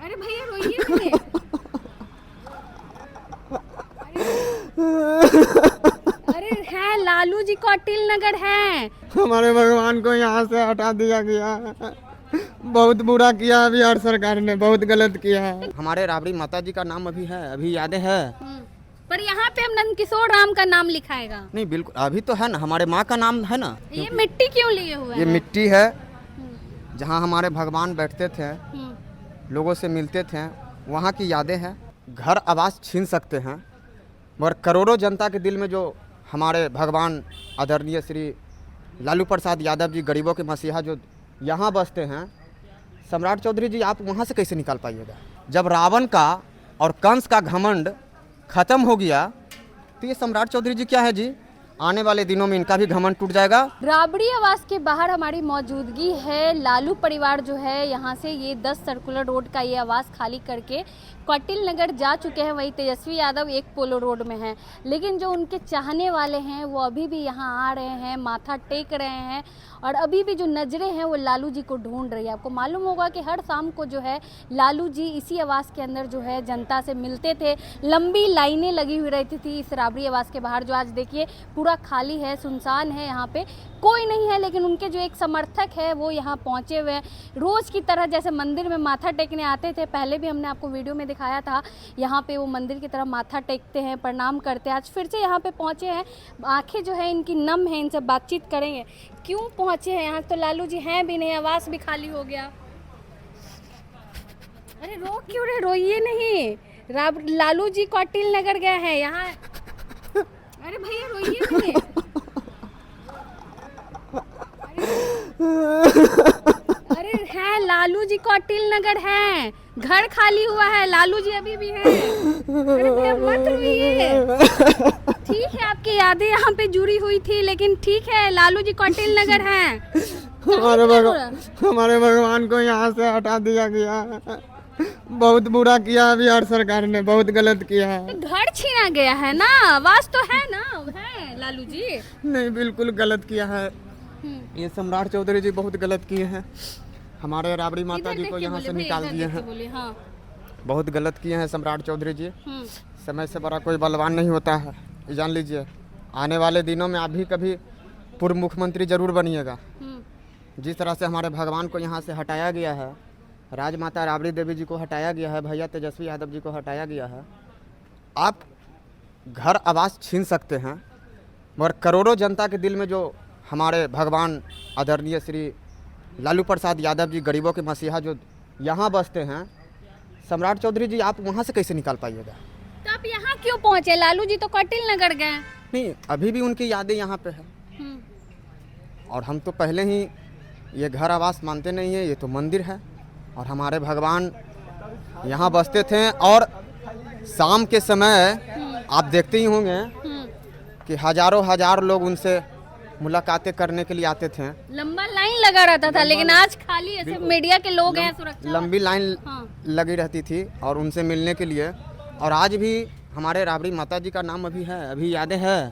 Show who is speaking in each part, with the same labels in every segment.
Speaker 1: अरे भैया रोइए नहीं। अरे है लालू जी कौटिल नगर है।
Speaker 2: हमारे भगवान को यहाँ से हटा दिया गया है। बहुत बुरा किया बिहार सरकार ने, बहुत गलत किया है। हमारे राबड़ी माता जी का नाम अभी है, अभी यादें है।
Speaker 1: पर यहाँ पे हम नंदकिशोर राम का नाम लिखाएगा।
Speaker 2: नहीं बिल्कुल, अभी तो है ना, हमारे माँ का नाम है ना।
Speaker 1: ये मिट्टी क्यों लिए हुए
Speaker 2: ये
Speaker 1: हैं?
Speaker 2: मिट्टी है जहाँ हमारे भगवान बैठते थे,
Speaker 1: हम्म।
Speaker 2: लोगों से मिलते थे, वहाँ की यादें हैं। घर आवास छीन सकते हैं, मगर करोड़ों जनता के दिल में जो हमारे भगवान आदरणीय श्री लालू प्रसाद यादव जी, गरीबों के मसीहा, जो यहाँ बसते हैं, सम्राट चौधरी जी आप वहाँ से कैसे निकाल पाइएगा? जब रावण का और कंस का घमंड खत्म हो गया तो ये सम्राट चौधरी जी क्या है जी? आने वाले दिनों में इनका भी घमंड टूट जाएगा।
Speaker 1: राबड़ी आवास के बाहर हमारी मौजूदगी है। लालू परिवार जो है यहाँ से ये 10 सर्कुलर रोड का ये आवास खाली करके कौटिल नगर जा चुके हैं। वही तेजस्वी यादव एक पोलो रोड में है, लेकिन जो उनके चाहने वाले हैं वो अभी भी यहाँ आ रहे हैं, माथा टेक रहे हैं, और अभी भी जो नज़रें हैं वो लालू जी को ढूंढ रही है। आपको मालूम होगा कि हर शाम को जो है लालू जी इसी आवास के अंदर जो है जनता से मिलते थे। लंबी लाइनें लगी हुई रहती थी इस राबड़ी आवास के बाहर, जो आज देखिए पूरा खाली है, सुनसान है, यहाँ पे कोई नहीं है। लेकिन उनके जो एक समर्थक है वो यहाँ पहुँचे हुए हैं। रोज़ की तरह जैसे मंदिर में माथा टेकने आते थे, पहले भी हमने आपको वीडियो में दिखाया था, यहाँ पे वो मंदिर की तरह माथा टेकते हैं, प्रणाम करते हैं। आज फिर से यहाँ पे पहुँचे हैं। आंखें जो है इनकी नम है, इनसे बातचीत करेंगे क्यों पहुँचे हैं यहाँ। तो लालू जी हैं भी नहीं, आवास भी खाली हो गया। अरे रो क्यों रहे, रोइए नहीं। लालू जी कौटिल नगर गए हैं यहाँ। अरे भैया रोइए नहीं। अरे है लालू जी कौटिल नगर है, घर खाली हुआ है, लालू जी अभी भी हैं। अरे भैया मत रोइए। ठीक है आपकी यादें यहाँ पे जुड़ी हुई थी, लेकिन ठीक है लालू जी कौटिल नगर हैं।
Speaker 2: हमारे भगवान को यहाँ से हटा दिया गया है। बहुत बुरा किया बिहार सरकार ने, बहुत गलत किया है।
Speaker 1: घर छीना गया है ना, आवाज तो है ना, है लालू जी।
Speaker 2: नहीं बिल्कुल गलत किया है ये सम्राट चौधरी जी, बहुत गलत किए हैं। हमारे राबड़ी माता जी को यहाँ से निकाल दिए हैं।
Speaker 1: हाँ।
Speaker 2: बहुत गलत किए हैं सम्राट चौधरी जी। समय से बड़ा कोई बलवान नहीं होता है, ये जान लीजिए। आने वाले दिनों में आप भी कभी पूर्व मुख्यमंत्री जरूर बनिएगा। जिस तरह से हमारे भगवान को यहाँ से हटाया गया है, राजमाता राबड़ी देवी जी को हटाया गया है, भैया तेजस्वी यादव जी को हटाया गया है। आप घर आवास छीन सकते हैं, मगर करोड़ों जनता के दिल में जो हमारे भगवान आदरणीय श्री लालू प्रसाद यादव जी, गरीबों के मसीहा, जो यहाँ बसते हैं, सम्राट चौधरी जी आप वहाँ से कैसे निकाल पाइएगा?
Speaker 1: तो आप यहाँ क्यों पहुँचे? लालू जी तो कौटिल नगर गए।
Speaker 2: नहीं, अभी भी उनकी यादें यहाँ पे है। और हम तो पहले ही ये घर आवास मानते नहीं है, ये तो मंदिर है, और हमारे भगवान यहाँ बसते थे। और शाम के समय आप देखते ही होंगे कि हजारों हजार लोग उनसे मुलाकातें करने के लिए आते थे।
Speaker 1: लंबा लाइन लगा रहता था, लेकिन आज खाली ऐसे मीडिया के लोग हैं, सुरक्षा
Speaker 2: लंबी लाइन लगी रहती थी और उनसे मिलने के लिए। और आज भी हमारे राबड़ी माता जी का नाम अभी है, अभी यादें है।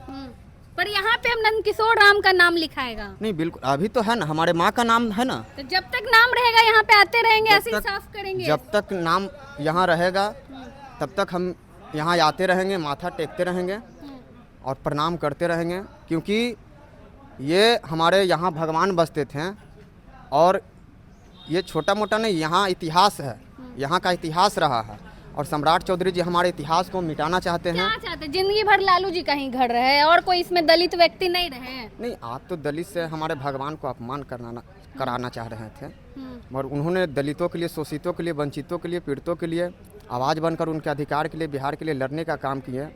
Speaker 1: पर यहाँ पे हम नंदकिशोर राम का नाम लिखाएगा।
Speaker 2: नहीं बिल्कुल, अभी तो है ना, हमारे माँ का नाम है ना।
Speaker 1: तो जब तक नाम रहेगा यहाँ पे आते रहेंगे, ऐसे ही साफ करेंगे।
Speaker 2: जब तक नाम यहाँ रहेगा तब तक हम यहाँ आते रहेंगे, माथा टेकते रहेंगे और प्रणाम करते रहेंगे, क्योंकि ये हमारे यहाँ भगवान बसते थे। और ये छोटा मोटा नहीं, यहाँ इतिहास है, यहाँ का इतिहास रहा है। और सम्राट चौधरी जी हमारे इतिहास को मिटाना चाहते हैं।
Speaker 1: क्या चाहते? जिंदगी भर लालू जी का ही घर रहे और कोई इसमें दलित व्यक्ति नहीं रहे।
Speaker 2: नहीं, आप तो दलित से हमारे भगवान को अपमान कराना चाह रहे थे, मगर उन्होंने दलितों के लिए, शोषितों के लिए, वंचितों के लिए, पीड़ितों के लिए आवाज़ बनकर उनके अधिकार के लिए, बिहार के लिए लड़ने का काम किए,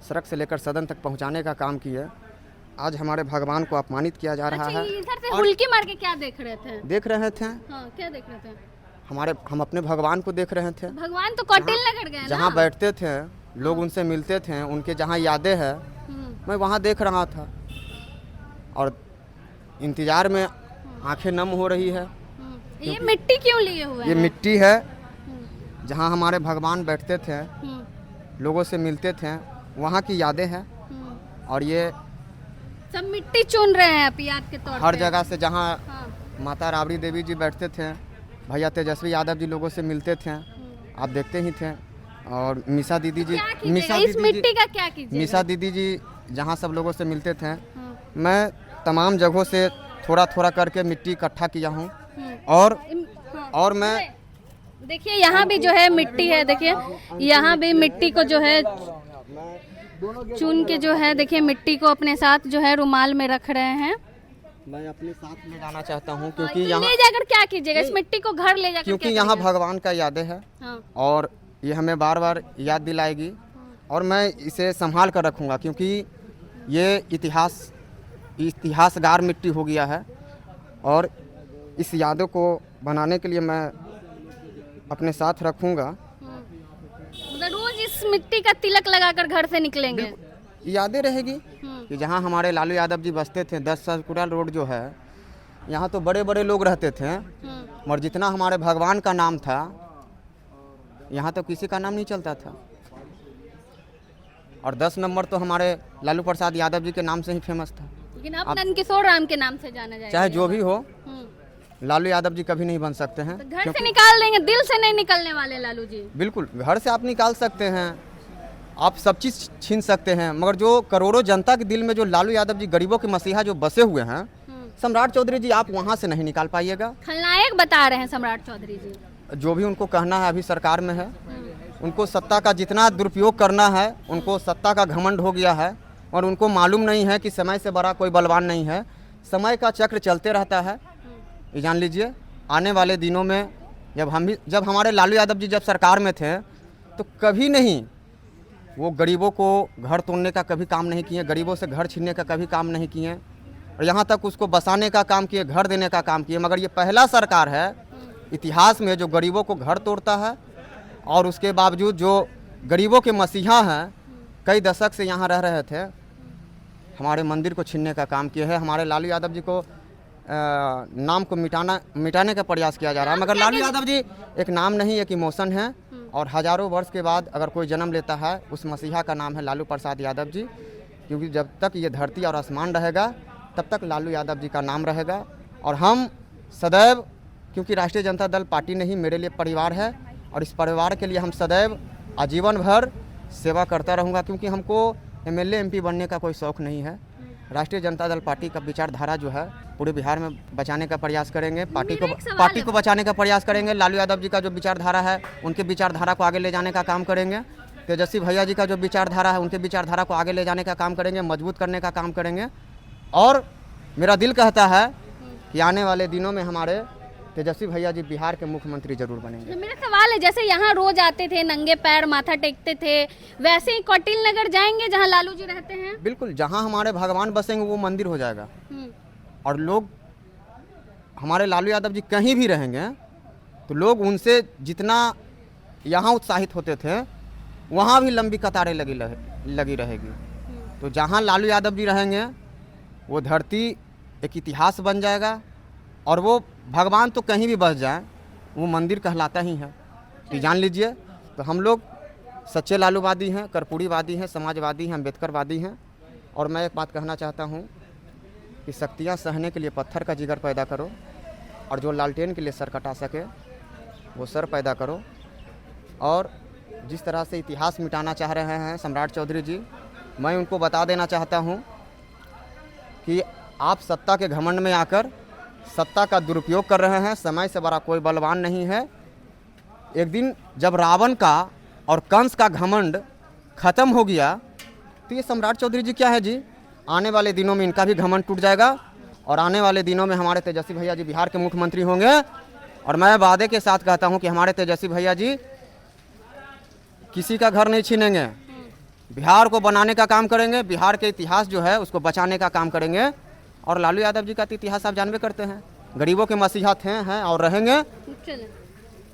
Speaker 2: सड़क से लेकर सदन तक पहुँचाने का काम किए। आज हमारे भगवान को अपमानित किया जा रहा है।
Speaker 1: इधर से हुल्की मार के क्या देख रहे थे?
Speaker 2: देख रहे थे
Speaker 1: क्या देख रहे थे?
Speaker 2: हम अपने भगवान को देख रहे थे।
Speaker 1: भगवान तो कौटिल नगर गए ना?
Speaker 2: जहाँ बैठते थे लोग, उनसे मिलते थे, उनके जहाँ यादें हैं, मैं वहाँ देख रहा था। और इंतजार में आंखें नम हो रही है।
Speaker 1: ये मिट्टी क्यों लिए हुए हैं?
Speaker 2: ये मिट्टी है जहाँ हमारे भगवान बैठते थे, लोगों से मिलते थे, वहाँ की यादें हैं। और ये
Speaker 1: सब मिट्टी चुन रहे हैं आप याद के तौर पे।
Speaker 2: हर जगह से जहाँ माता राबड़ी देवी जी बैठते थे, भैया तेजस्वी यादव जी लोगों से मिलते थे, आप देखते ही थे। और मीसा दीदी जी,
Speaker 1: क्या कीजिएगा? इस मिट्टी का क्या कीजिएगा?
Speaker 2: मीसा दीदी जी जहाँ सब लोगों से मिलते थे, मैं तमाम जगहों से थोड़ा थोड़ा करके मिट्टी इकट्ठा किया हूँ। और मैं
Speaker 1: देखिए यहाँ भी जो है मिट्टी है, देखिए यहाँ भी मिट्टी को जो है चुन के जो है देखिए मिट्टी को अपने साथ जो है रुमाल में रख रहे हैं।
Speaker 2: मैं अपने साथ ले जाना चाहता हूँ क्योंकि
Speaker 1: तो
Speaker 2: यहाँ
Speaker 1: ले जाकर क्या कीजिएगा? इस मिट्टी को घर ले जाकर
Speaker 2: क्योंकि
Speaker 1: क्या
Speaker 2: यहाँ
Speaker 1: करेंगे?
Speaker 2: भगवान का यादें है
Speaker 1: हाँ।
Speaker 2: और ये हमें बार बार याद दिलाएगी और मैं इसे संभाल कर रखूँगा क्योंकि ये इतिहासगार मिट्टी हो गया है। और इस यादों को बनाने के लिए मैं अपने साथ रखूँगा।
Speaker 1: मतलब रोज इस मिट्टी का तिलक लगाकर घर से निकलेंगे?
Speaker 2: यादें रहेगी कि जहाँ हमारे लालू यादव जी बसते थे 10 सर्कुलर रोड जो है, यहाँ तो बड़े बड़े लोग रहते थे और जितना हमारे भगवान का नाम था यहाँ तो किसी का नाम नहीं चलता था। और 10 नंबर तो हमारे लालू प्रसाद यादव जी के नाम से ही फेमस था।
Speaker 1: लेकिन अब नंदकिशोर राम के नाम से जाना जाएगा।
Speaker 2: चाहे जो भी हो, लालू यादव जी कभी नहीं बन सकते हैं।
Speaker 1: तो घर से निकाल देंगे, दिल से नहीं निकलने वाले लालू जी।
Speaker 2: बिल्कुल, घर से आप निकाल सकते हैं, आप सब चीज़ छीन सकते हैं, मगर जो करोड़ों जनता के दिल में जो लालू यादव जी गरीबों के मसीहा जो बसे हुए हैं, सम्राट चौधरी जी, आप वहाँ से नहीं निकाल पाइएगा।
Speaker 1: खलनायक बता रहे हैं सम्राट चौधरी जी।
Speaker 2: जो भी उनको कहना है अभी सरकार में है, उनको सत्ता का जितना दुरुपयोग करना है, उनको सत्ता का घमंड हो गया है और उनको मालूम नहीं है कि समय से बड़ा कोई बलवान नहीं है। समय का चक्र चलते रहता है, ये जान लीजिए। आने वाले दिनों में जब हमारे लालू यादव जी जब सरकार में थे तो कभी नहीं वो गरीबों को घर तोड़ने का कभी काम नहीं किए, गरीबों से घर छीनने का कभी काम नहीं किए और यहाँ तक उसको बसाने का काम किए, घर देने का काम किए। मगर ये पहला सरकार है इतिहास में जो गरीबों को घर तोड़ता है और उसके बावजूद जो गरीबों के मसीहा हैं, कई दशक से यहाँ रह रहे थे, हमारे मंदिर को छीनने का काम किए है। हमारे लालू यादव जी को नाम को मिटाने का प्रयास किया जा रहा है। मगर लालू यादव जी एक नाम नहीं, एक इमोशन है और हज़ारों वर्ष के बाद अगर कोई जन्म लेता है, उस मसीहा का नाम है लालू प्रसाद यादव जी। क्योंकि जब तक ये धरती और आसमान रहेगा तब तक लालू यादव जी का नाम रहेगा। और हम सदैव, क्योंकि राष्ट्रीय जनता दल पार्टी नहीं मेरे लिए परिवार है और इस परिवार के लिए हम सदैव आजीवन भर सेवा करता रहूँगा। क्योंकि हमको MLA MP बनने का कोई शौक़ नहीं है। राष्ट्रीय जनता दल पार्टी का विचारधारा जो है पूरे बिहार में बचाने का प्रयास करेंगे, पार्टी को बचाने का प्रयास करेंगे। लालू यादव जी का जो विचारधारा है उनके विचारधारा को आगे ले जाने का काम करेंगे। तेजस्वी भैया जी का जो विचारधारा है उनके विचारधारा को आगे ले जाने का काम करेंगे, मजबूत करने का काम करेंगे। और मेरा दिल कहता है कि आने वाले दिनों में हमारे तेजस्वी भैया जी बिहार के मुख्यमंत्री जरूर बनेंगे।
Speaker 1: मेरा सवाल है, जैसे यहाँ रोज आते थे, नंगे पैर माथा टेकते थे, वैसे ही कौटिल नगर जाएंगे जहाँ लालू जी रहते हैं? बिल्कुल,
Speaker 2: जहाँ हमारे भगवान बसेंगे वो मंदिर हो जाएगा। और लोग, हमारे लालू यादव जी कहीं भी रहेंगे तो लोग उनसे जितना यहाँ उत्साहित होते थे वहाँ भी लंबी कतारें लगी रहेगी। तो जहाँ लालू यादव जी रहेंगे वो धरती एक इतिहास बन जाएगा और वो भगवान तो कहीं भी बस जाए वो मंदिर कहलाता ही है, तो जान लीजिए। तो हम लोग सच्चे लालूवादी हैं, कर्पूरीवादी हैं, समाजवादी हैं, अम्बेडकरवादी हैं। और मैं एक बात कहना चाहता हूँ कि शक्तियाँ सहने के लिए पत्थर का जिगर पैदा करो और जो लालटेन के लिए सर कटा सके वो सर पैदा करो। और जिस तरह से इतिहास मिटाना चाह रहे हैं सम्राट चौधरी जी, मैं उनको बता देना चाहता हूँ कि आप सत्ता के घमंड में आकर सत्ता का दुरुपयोग कर रहे हैं। समय से बड़ा कोई बलवान नहीं है। एक दिन जब रावण का और कंस का घमंड खत्म हो गया तो ये सम्राट चौधरी जी क्या है जी, आने वाले दिनों में इनका भी घमंड टूट जाएगा और आने वाले दिनों में हमारे तेजस्वी भैया जी बिहार के मुख्यमंत्री होंगे। और मैं वादे के साथ कहता हूं कि हमारे तेजस्वी भैया जी किसी का घर नहीं छीनेंगे, बिहार को बनाने का काम करेंगे, बिहार के इतिहास जो है उसको बचाने का काम करेंगे। और लालू यादव जी का तो इतिहास आप जानबे करते हैं, गरीबों के मसीहा थे, हैं और रहेंगे।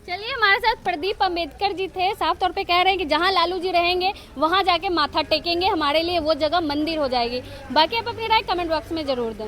Speaker 1: चलिए, हमारे साथ प्रदीप अम्बेडकर जी थे, साफ तौर पे कह रहे हैं कि जहां लालू जी रहेंगे वहां जाके माथा टेकेंगे, हमारे लिए वो जगह मंदिर हो जाएगी। बाकी आप अपनी राय कमेंट बॉक्स में जरूर दें।